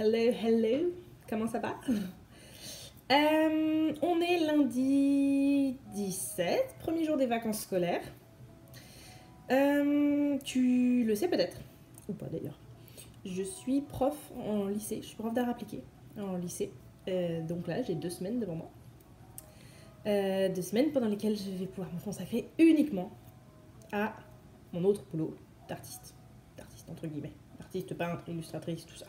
hello, comment ça va? On est lundi 17, premier jour des vacances scolaires. Tu le sais peut-être, ou pas d'ailleurs. Je suis prof en lycée, je suis prof d'art appliqué en lycée. Donc là, j'ai 2 semaines devant moi. 2 semaines pendant lesquelles je vais pouvoir me consacrer uniquement à mon autre boulot d'artiste. D'artiste entre guillemets. Artiste, peintre, illustratrice, tout ça.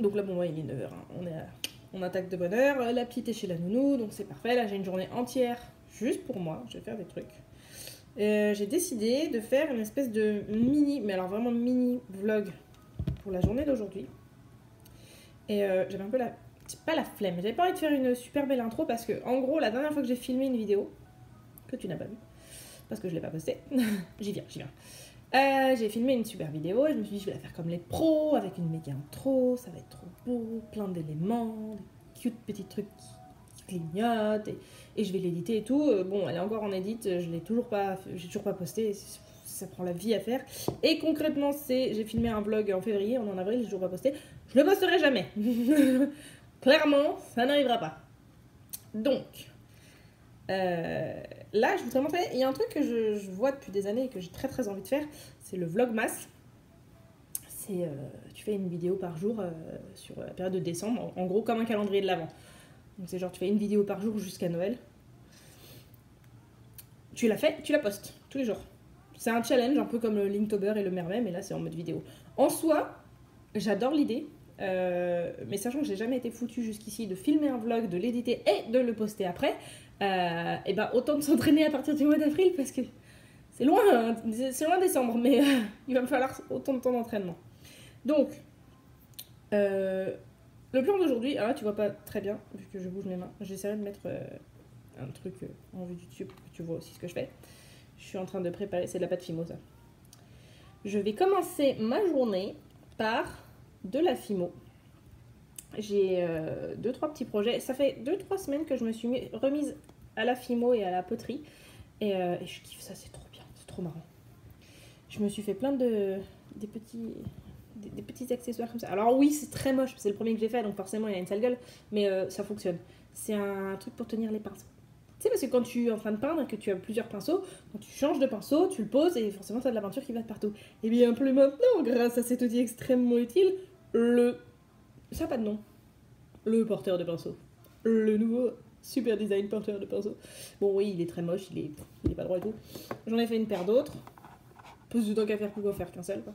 Donc là, bon, ouais, il est 9h. Hein. On attaque de bonne heure. La petite est chez la nounou, donc c'est parfait. Là, j'ai une journée entière juste pour moi. Je vais faire des trucs. J'ai décidé de faire une espèce de mini, mais alors vraiment mini vlog pour la journée d'aujourd'hui. Et j'avais un peu pas la flemme. J'avais pas envie de faire une super belle intro parce que, en gros, la dernière fois que j'ai filmé une vidéo, que tu n'as pas vue, parce que je l'ai pas postée, j'y viens. J'ai filmé une super vidéo et je me suis dit je vais la faire comme les pros, avec une méga intro, ça va être trop beau, plein d'éléments, des cute petits trucs qui clignotent et je vais l'éditer et tout. Bon, elle est encore en edit, j'ai toujours pas posté, ça prend la vie à faire. Et concrètement, j'ai filmé un vlog en février, on est en avril, j'ai toujours pas posté. Je le posterai jamais. Clairement, ça n'arrivera pas. Donc, là, je voudrais montrer, il y a un truc que je vois depuis des années et que j'ai très très envie de faire, c'est le vlogmas. C'est, tu fais une vidéo par jour sur la période de décembre, en gros comme un calendrier de l'Avent. Donc c'est genre tu fais une vidéo par jour jusqu'à Noël. Tu la fais, tu la postes tous les jours. C'est un challenge un peu comme le Linktober et le Mermet, mais là c'est en mode vidéo. En soi, j'adore l'idée. Mais sachant que j'ai jamais été foutue jusqu'ici de filmer un vlog, de l'éditer et de le poster après, et ben autant de s'entraîner à partir du mois d'avril parce que c'est loin décembre, mais il va me falloir autant de temps d'entraînement. Donc, le plan d'aujourd'hui, alors là tu vois pas très bien vu que je bouge mes mains, j'essaierai de mettre un truc en vue du dessus pour que tu vois aussi ce que je fais. Je suis en train de préparer, c'est de la pâte Fimo ça. Je vais commencer ma journée par de la Fimo. J'ai 2-3 petits projets. Ça fait 2-3 semaines que je me suis remise à la Fimo et à la poterie. Et je kiffe ça, c'est trop bien, c'est trop marrant. Je me suis fait plein des petits accessoires comme ça. Alors oui, c'est très moche, c'est le premier que j'ai fait, donc forcément il a une sale gueule. Mais ça fonctionne. C'est un truc pour tenir les pinceaux. Tu sais, parce que quand tu es en train de peindre et que tu as plusieurs pinceaux, quand tu changes de pinceau, tu le poses et forcément ça a de la peinture qui va de partout. Et bien plus maintenant, grâce à cet outil extrêmement utile, ça n'a pas de nom. Le porteur de pinceau. Le nouveau super design porteur de pinceau. Bon oui, il est très moche, il est pas droit et tout. J'en ai fait une paire d'autres. Plus de temps qu'à faire, pourquoi faire qu'un seul quoi.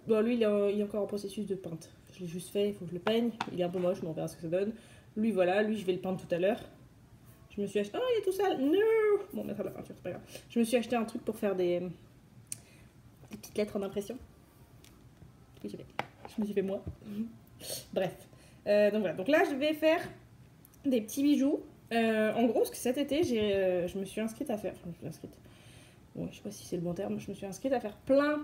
Bon, lui il est encore en processus de peinte. Je l'ai juste fait, il faut que je le peigne. Il est un peu moche, mais on verra ce que ça donne. Lui voilà, lui je vais le peindre tout à l'heure. Je me suis acheté... Oh, il est tout sale. Non. Bon, on mettra de la peinture, c'est pas grave. Je me suis acheté un truc pour faire des petites lettres en impression. Oui, je me suis fait moi. Bref. Donc voilà. Donc là, je vais faire des petits bijoux. En gros, parce que cet été, je me suis inscrite à faire... Enfin, je me suis inscrite... Bon, je sais pas si c'est le bon terme. Je me suis inscrite à faire plein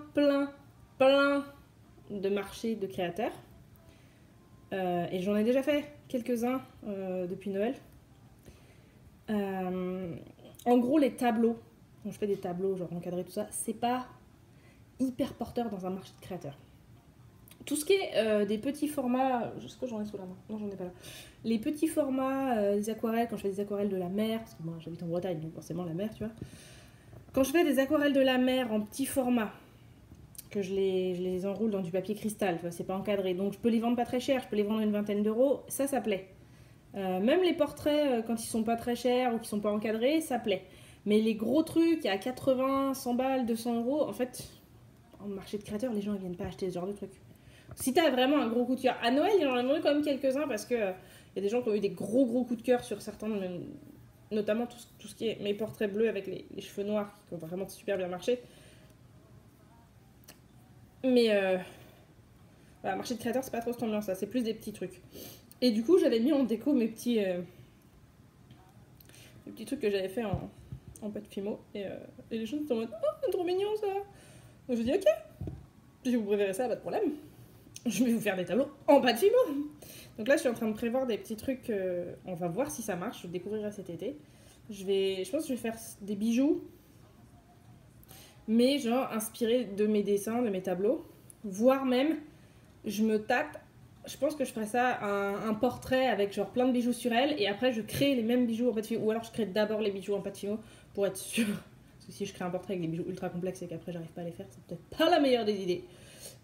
de marchés de créateurs. Et j'en ai déjà fait quelques-uns depuis Noël. En gros, les tableaux, quand je fais des tableaux, genre encadrés, tout ça, c'est pas hyper porteur dans un marché de créateurs. Tout ce qui est des petits formats, je sais que j'en ai sous la main, non j'en ai pas là. Les petits formats, des aquarelles, quand je fais des aquarelles de la mer, parce que moi j'habite en Bretagne, donc forcément la mer, tu vois. Quand je fais des aquarelles de la mer en petit format, que je les enroule dans du papier cristal, tu vois, c'est pas encadré, donc je peux les vendre pas très cher, je peux les vendre une vingtaine d'euros, ça plaît. Même les portraits, quand ils sont pas très chers ou qui sont pas encadrés, ça plaît. Mais les gros trucs, à 80, 100 balles, 200 euros, en fait, en marché de créateurs, les gens ils viennent pas acheter ce genre de trucs. Si t'as vraiment un gros coup de cœur, à Noël, il y en a quand même quelques-uns parce que y a des gens qui ont eu des gros coups de cœur sur certains, notamment tout ce qui est mes portraits bleus avec les cheveux noirs qui ont vraiment super bien marché. Mais voilà, marché de créateurs, c'est pas trop cette ambiance là, c'est plus des petits trucs. Et du coup, j'avais mis en déco mes petits trucs que j'avais fait en pâte Fimo. Et les gens étaient en mode « Oh, c'est trop mignon ça !» Donc je dis « Ok, si vous préférez ça, pas de problème. Je vais vous faire des tableaux en pâte Fimo !» Donc là, je suis en train de prévoir des petits trucs. On va voir si ça marche, je découvrirai cet été. Je pense que je vais faire des bijoux, mais genre inspirés de mes dessins, de mes tableaux. voire même, je me tâte. Je pense que je ferais ça, un portrait avec genre plein de bijoux sur elle, et après je crée les mêmes bijoux en pâte fimo, ou alors je crée d'abord les bijoux en pâte fimo pour être sûre. Parce que si je crée un portrait avec des bijoux ultra complexes et qu'après j'arrive pas à les faire, c'est peut-être pas la meilleure des idées.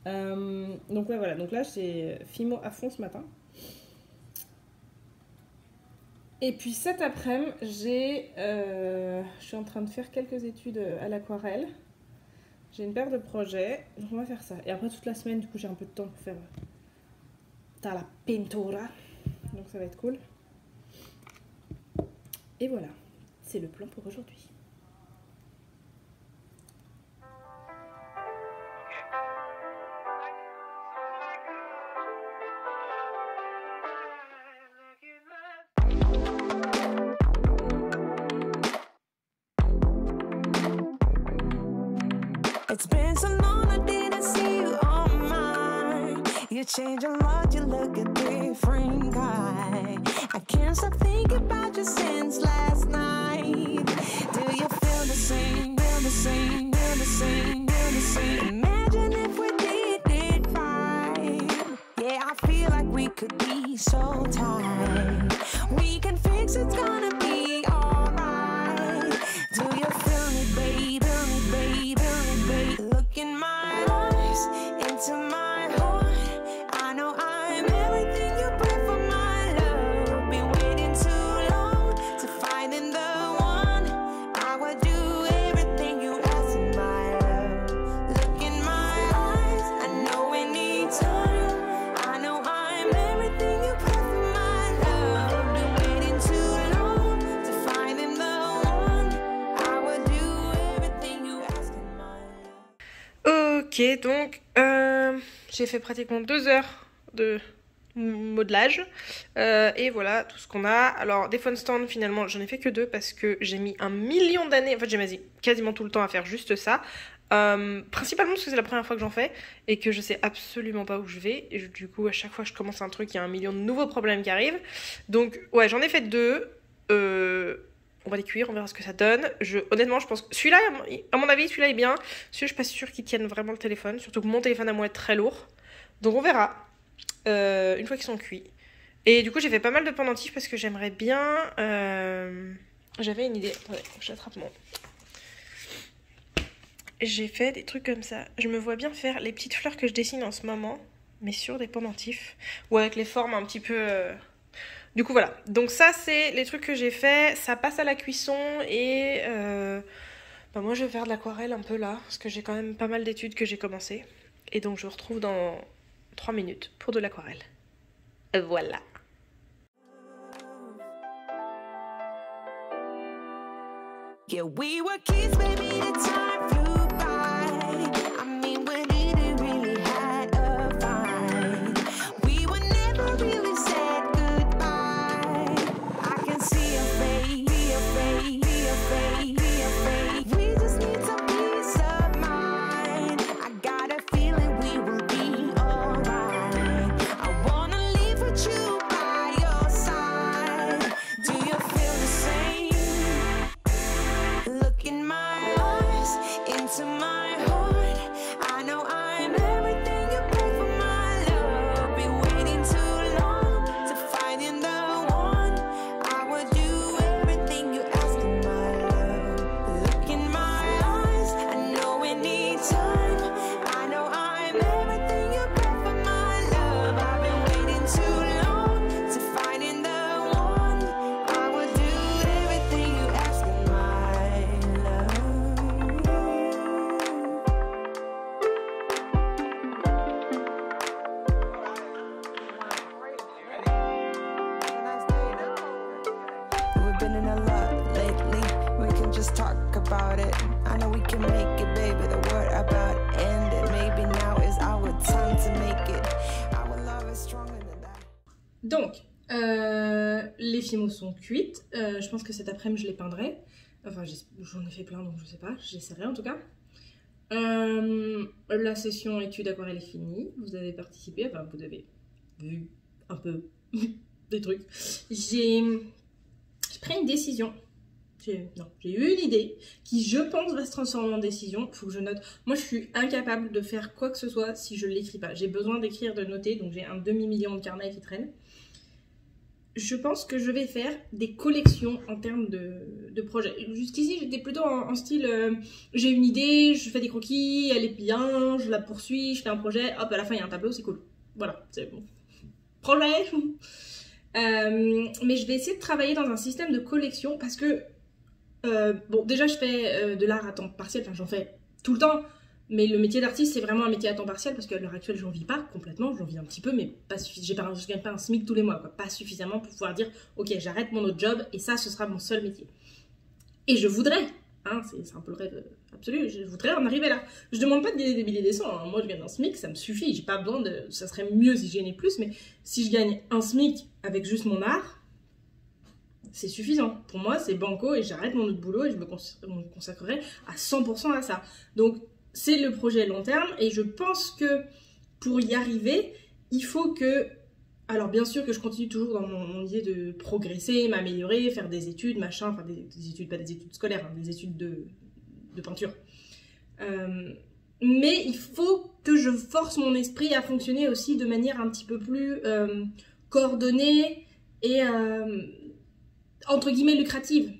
Donc ouais, voilà, donc là c'est fimo à fond ce matin. Et puis cet après-midi, je suis en train de faire quelques études à l'aquarelle. J'ai une paire de projets, donc on va faire ça. Et après toute la semaine, du coup j'ai un peu de temps pour faire la pintura, donc ça va être cool. Et voilà, c'est le plan pour aujourd'hui. It's been so long I didn't see you on mine. You change a lot, you look a different guy. I can't stop thinking about you since last night. Do you feel the same, feel the same, feel the same, feel the same? Imagine if we did it right. Yeah, I feel like we could be so tight. We can fix it's gonna be alright. Do you feel me, babe? Feel me, babe? Look in my eyes, into my heart. I know I'm everything you pray for, my love. Been waiting too long to find in the one. I would do everything you ask in my love. Look in my eyes, I know we need time. I know I'm everything you pray for, my love. Been waiting too long to find in the one. I would do everything you ask in my love. Ok, donc j'ai fait pratiquement 2 heures de modelage et voilà tout ce qu'on a. Alors des phone stands, finalement j'en ai fait que 2 parce que j'ai mis 1 million d'années, en fait j'ai mis quasiment tout le temps à faire juste ça, principalement parce que c'est la première fois que j'en fais et que je sais absolument pas où je vais, et du coup à chaque fois que je commence un truc il y a 1 million de nouveaux problèmes qui arrivent. Donc ouais, j'en ai fait 2. On va les cuire, on verra ce que ça donne. Honnêtement, je pense que celui-là, à mon avis, celui-là est bien. Celui-là, je suis pas sûre qu'il tienne vraiment le téléphone. Surtout que mon téléphone à moi est très lourd. Donc on verra une fois qu'ils sont cuits. Et du coup, j'ai fait pas mal de pendentifs parce que j'aimerais bien... J'avais une idée. Attendez, j'attrape mon... J'ai fait des trucs comme ça. Je me vois bien faire les petites fleurs que je dessine en ce moment, mais sur des pendentifs. Ou avec les formes un petit peu... Du coup voilà, donc ça c'est les trucs que j'ai fait, ça passe à la cuisson et moi je vais faire de l'aquarelle un peu là, parce que j'ai quand même pas mal d'études que j'ai commencé. Et donc je vous retrouve dans 3 minutes pour de l'aquarelle. Voilà. Yeah, we were kids, baby, the time flew by. I mean, we didn't really had a fight. We were never really said goodbye. I can see your face, see your face, see your face, see your face. We just need some peace of mind. I got a feeling we will be alright. I wanna live with you by your side. Do you feel the same? Look in my eyes, into my heart. I know I'm everything you pray for, my love. Been waiting too long to find in the one. I would do everything you ask in my love. Look in my eyes, I know we need time. I know I'm everything you pray for, my love. I've been waiting too long to find in the one. I would do everything you ask in my love. We've been in a lot lately. We can just talk about it. I know we can make it, baby. The word about ended. Maybe now is our time to make it. Our love is stronger than that. Donc, les fimos sont cuites. Je pense que cet après-midi je les peindrai. Enfin, j'en ai fait plein donc je sais pas. J'essaierai en tout cas. La session étude aquarelle est finie. Vous avez participé, enfin vous avez vu un peu des trucs. J'ai pris une décision. J'ai eu une idée qui, je pense, va se transformer en décision. Faut que je note. Moi, je suis incapable de faire quoi que ce soit si je ne l'écris pas. J'ai besoin d'écrire, de noter, donc j'ai un demi-million de carnets qui traînent. Je pense que je vais faire des collections en termes de projets. Jusqu'ici, j'étais plutôt en style j'ai une idée, je fais des croquis, elle est bien, je la poursuis, je fais un projet, hop, à la fin, il y a un tableau, c'est cool. Voilà, c'est bon. Projet. Mais je vais essayer de travailler dans un système de collection parce que bon, déjà je fais de l'art à temps partiel, enfin j'en fais tout le temps, mais le métier d'artiste c'est vraiment un métier à temps partiel parce qu'à l'heure actuelle j'en vis pas complètement, j'en vis un petit peu, mais pas suffisamment, je gagne pas un SMIC tous les mois, quoi. Pas suffisamment pour pouvoir dire ok, j'arrête mon autre job et ça ce sera mon seul métier. Et je voudrais, hein, c'est un peu le rêve absolu, je voudrais en arriver là. Je demande pas de gagner des milliers des cents, hein. Moi je gagne un SMIC, ça me suffit, j'ai pas besoin de. Ça serait mieux si je gagnais plus, mais si je gagne un SMIC avec juste mon art, c'est suffisant. Pour moi, c'est banco et j'arrête mon autre boulot et je me consacrerai à 100% à ça. Donc, c'est le projet long terme et je pense que pour y arriver, il faut que... Alors, bien sûr que je continue toujours dans mon idée de progresser, m'améliorer, faire des études, machin, enfin des études, pas des études scolaires, hein, des études de peinture. Mais il faut que je force mon esprit à fonctionner aussi de manière un petit peu plus coordonnée et... entre guillemets lucrative.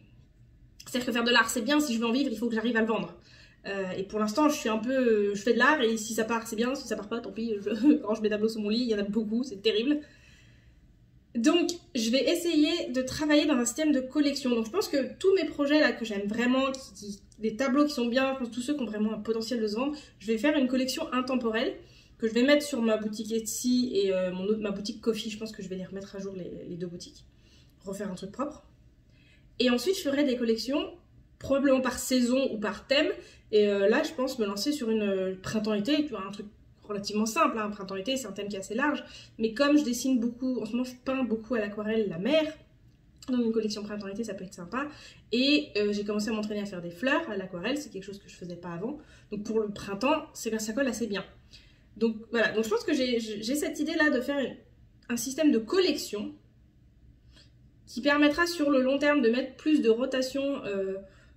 C'est-à-dire que faire de l'art c'est bien, si je veux en vivre il faut que j'arrive à le vendre. Et pour l'instant je suis un peu, je fais de l'art et si ça part c'est bien, si ça part pas tant pis, je range mes tableaux sous mon lit, il y en a beaucoup, c'est terrible. Donc je vais essayer de travailler dans un système de collection. Donc je pense que tous mes projets là que j'aime vraiment, des tableaux qui sont bien, je pense tous ceux qui ont vraiment un potentiel de se vendre, je vais faire une collection intemporelle que je vais mettre sur ma boutique Etsy et ma boutique Ko-fi. Je pense que je vais les remettre à jour les deux boutiques, refaire un truc propre. Et ensuite, je ferai des collections, probablement par saison ou par thème. Et là, je pense me lancer sur une printemps-été, tu vois, un truc relativement simple. Hein. Un printemps-été, c'est un thème qui est assez large. Mais comme je dessine beaucoup, en ce moment, je peins beaucoup à l'aquarelle la mer. Donc une collection printemps-été, ça peut être sympa. Et j'ai commencé à m'entraîner à faire des fleurs à l'aquarelle. C'est quelque chose que je faisais pas avant. Donc pour le printemps, ça colle assez bien. Donc voilà, donc je pense que j'ai cette idée-là de faire un système de collection qui permettra sur le long terme de mettre plus de rotation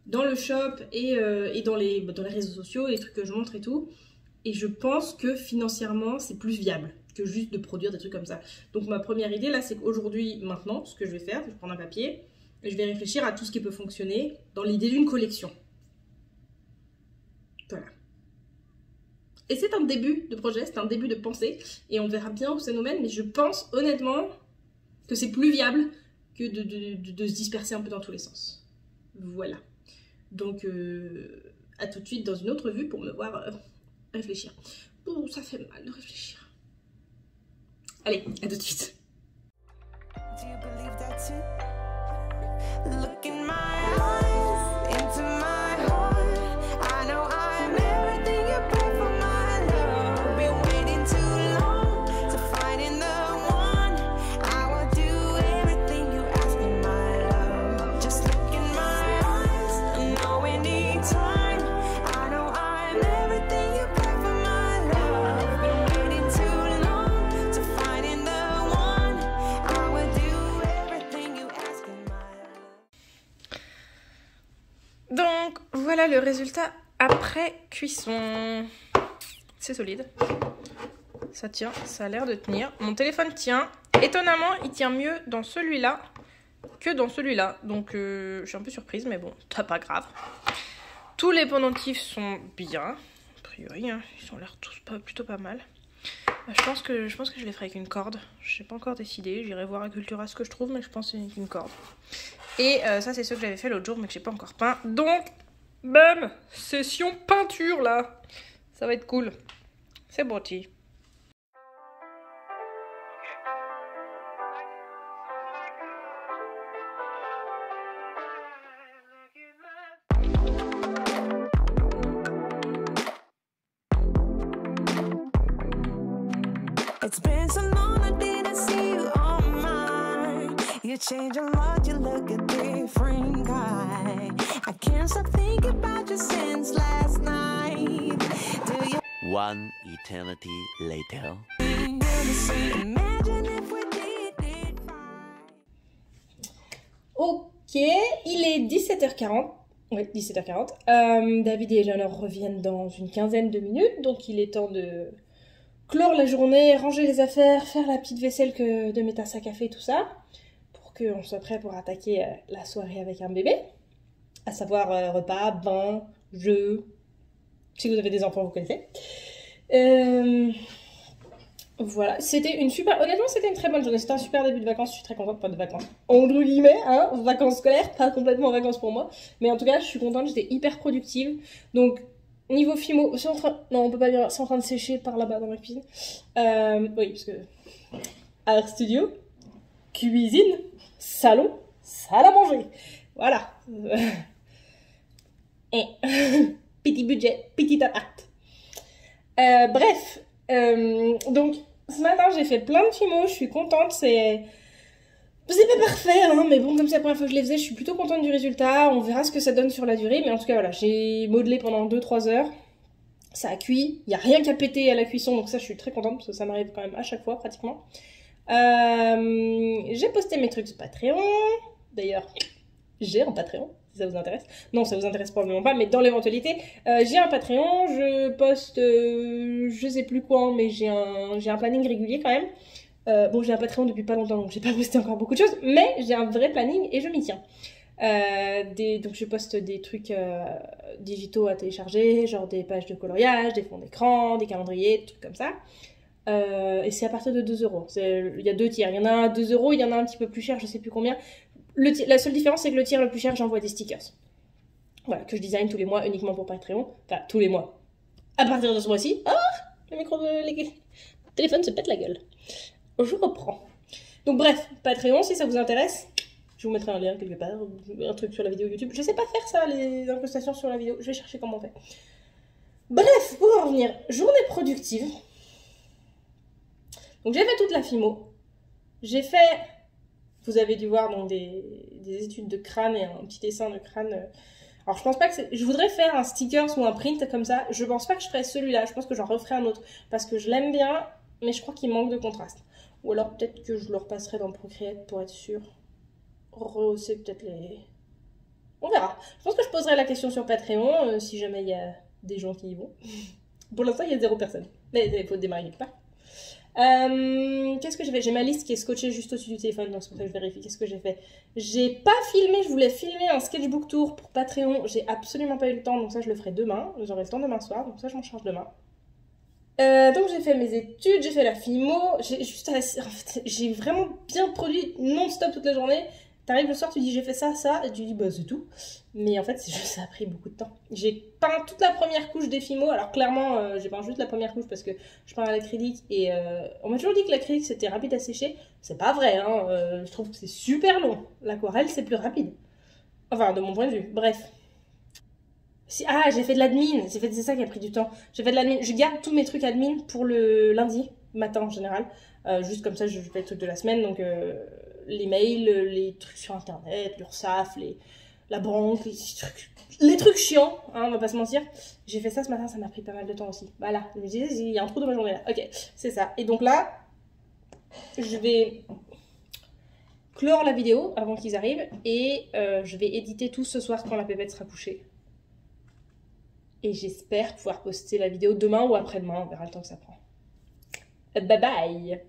dans le shop et dans les réseaux sociaux, les trucs que je montre et tout. Et je pense que financièrement, c'est plus viable que juste de produire des trucs comme ça. Donc ma première idée là, c'est qu'aujourd'hui, maintenant, ce que je vais faire, je vais prendre un papier et je vais réfléchir à tout ce qui peut fonctionner dans l'idée d'une collection. Voilà. Et c'est un début de projet, c'est un début de pensée et on verra bien où ça nous mène, mais je pense honnêtement que c'est plus viable que de se disperser un peu dans tous les sens. Voilà. Donc, à tout de suite dans une autre vue pour me voir réfléchir. Oh, ça fait mal de réfléchir. Allez, à tout de suite. Do you believe that too? Look in my eyes, into my heart. I know I'm everything you pray for my love. Been waiting too long to find in the one. I will do everything you ask me, my love. Just look in my eyes, I know we need time. I know I'm everything you pray for my love. Been waiting too long to find in the one. I will do everything you ask me, my love. Donc voilà le résultat après cuisson. C'est solide. Ça tient, ça a l'air de tenir. Mon téléphone tient. Étonnamment, il tient mieux dans celui-là que dans celui-là. Donc je suis un peu surprise, mais bon, c'est pas grave. Tous les pendentifs sont bien. A priori, hein, ils ont l'air tous plutôt pas mal. Je pense que je les ferai avec une corde. Je n'ai pas encore décidé. J'irai voir à Cultura ce que je trouve, mais je pense que c'est avec une corde. Et ça, c'est ceux que j'avais fait l'autre jour, mais que j'ai pas encore peint. Donc, bam, session peinture là. Ça va être cool. C'est parti. It's been so long I didn't see you on mine. You change a lot, you look a different guy. I can't stop thinking about you since last night. Do you One eternity later. imagine if we did it right? il est 17h40. Oui, 17h40. David et Eleanor reviennent dans une quinzaine de minutes, donc il est temps de clore la journée, ranger les affaires, faire la petite vaisselle de mes tasses à café, tout ça, pour qu'on soit prêt pour attaquer la soirée avec un bébé, à savoir repas, bain, jeux. Si vous avez des enfants, vous connaissez. Voilà, honnêtement, c'était une très bonne journée. C'était un super début de vacances. Je suis très contente, pas de vacances entre guillemets, hein, vacances scolaires, pas complètement vacances pour moi. Mais en tout cas, je suis contente, j'étais hyper productive. Donc, niveau fimo, non, on peut pas dire, c'est en train de sécher par là-bas dans la cuisine. Oui, parce que art studio, cuisine, salon, salle à manger. Voilà. Et petit budget, petit appart. Bref, donc ce matin j'ai fait plein de fimo, je suis contente, c'est pas parfait, hein, mais bon, comme c'est la première fois que je les faisais, je suis plutôt contente du résultat, on verra ce que ça donne sur la durée, mais en tout cas voilà, j'ai modelé pendant 2-3 heures, ça a cuit, il n'y a rien qu'à péter à la cuisson, donc ça je suis très contente, parce que ça m'arrive quand même à chaque fois pratiquement. J'ai posté mes trucs sur Patreon, d'ailleurs j'ai un Patreon, si ça vous intéresse. Non, ça vous intéresse probablement pas, mais dans l'éventualité, j'ai un Patreon, je poste, je sais plus quoi, mais j'ai un planning régulier quand même. Bon, j'ai un Patreon depuis pas longtemps, donc j'ai pas posté encore beaucoup de choses, mais j'ai un vrai planning et je m'y tiens. Donc je poste des trucs digitaux à télécharger, genre des pages de coloriage, des fonds d'écran, des calendriers, des trucs comme ça. Et c'est à partir de 2€. Il y a 2 tiers, il y en a un à 2€, il y en a un petit peu plus cher, je sais plus combien. La seule différence, c'est que le tiers le plus cher, j'envoie des stickers. Voilà, que je design tous les mois uniquement pour Patreon. Enfin, tous les mois. À partir de ce mois-ci, le téléphone se pète la gueule. Je reprends. Donc bref, Patreon, si ça vous intéresse, je vous mettrai un lien quelque part, un truc sur la vidéo YouTube. Je sais pas faire ça, les incrustations sur la vidéo. Je vais chercher comment on fait. Bref, pour en revenir, journée productive. Donc j'ai fait toute la fimo. J'ai fait... Vous avez dû voir donc des études de crâne et un petit dessin de crâne. Alors je pense pas que je voudrais faire un stickers ou un print comme ça. Je pense pas que je ferai celui-là. Je pense que j'en referai un autre parce que je l'aime bien, mais je crois qu'il manque de contraste. Ou alors peut-être que je le repasserai dans Procreate pour être sûr. Rehausser peut-être les... On verra. Je pense que je poserai la question sur Patreon si jamais il y a des gens qui y vont. Pour l'instant il y a 0 personne. Mais il faut démarrer quelque part. Qu'est-ce que j'ai fait? J'ai ma liste qui est scotchée juste au-dessus du téléphone, donc c'est pour ça que je vérifie. Qu'est-ce que j'ai fait? J'ai pas filmé, je voulais filmer un sketchbook tour pour Patreon. J'ai absolument pas eu le temps, donc ça je le ferai demain. J'aurai le temps demain soir, donc ça je m'en charge demain. Donc j'ai fait mes études, j'ai fait la filmo, j'ai vraiment bien produit non-stop toute la journée. T'arrives le soir, tu dis j'ai fait ça, et tu dis bah c'est tout. Mais en fait, ça a pris beaucoup de temps. J'ai peint toute la première couche des fimos. Alors clairement, j'ai peint juste la première couche parce que je peins à l'acrylique. Et on m'a toujours dit que l'acrylique c'était rapide à sécher. C'est pas vrai, hein. Je trouve que c'est super long. L'aquarelle c'est plus rapide. Enfin, de mon point de vue. Bref. J'ai fait de l'admin. C'est ça qui a pris du temps. J'ai fait de l'admin. Je garde tous mes trucs admin pour le lundi matin en général. Juste comme ça, je fais le truc de la semaine. Donc... les mails, les trucs sur internet, l'URSSAF, la banque, les trucs chiants, hein, on va pas se mentir. J'ai fait ça ce matin, ça m'a pris pas mal de temps aussi. Voilà, je me disais, il y a un trou dans ma journée là. Ok, c'est ça. Et donc là, je vais clore la vidéo avant qu'ils arrivent et je vais éditer tout ce soir quand la pépette sera couchée. Et j'espère pouvoir poster la vidéo demain ou après-demain, on verra le temps que ça prend. Bye bye!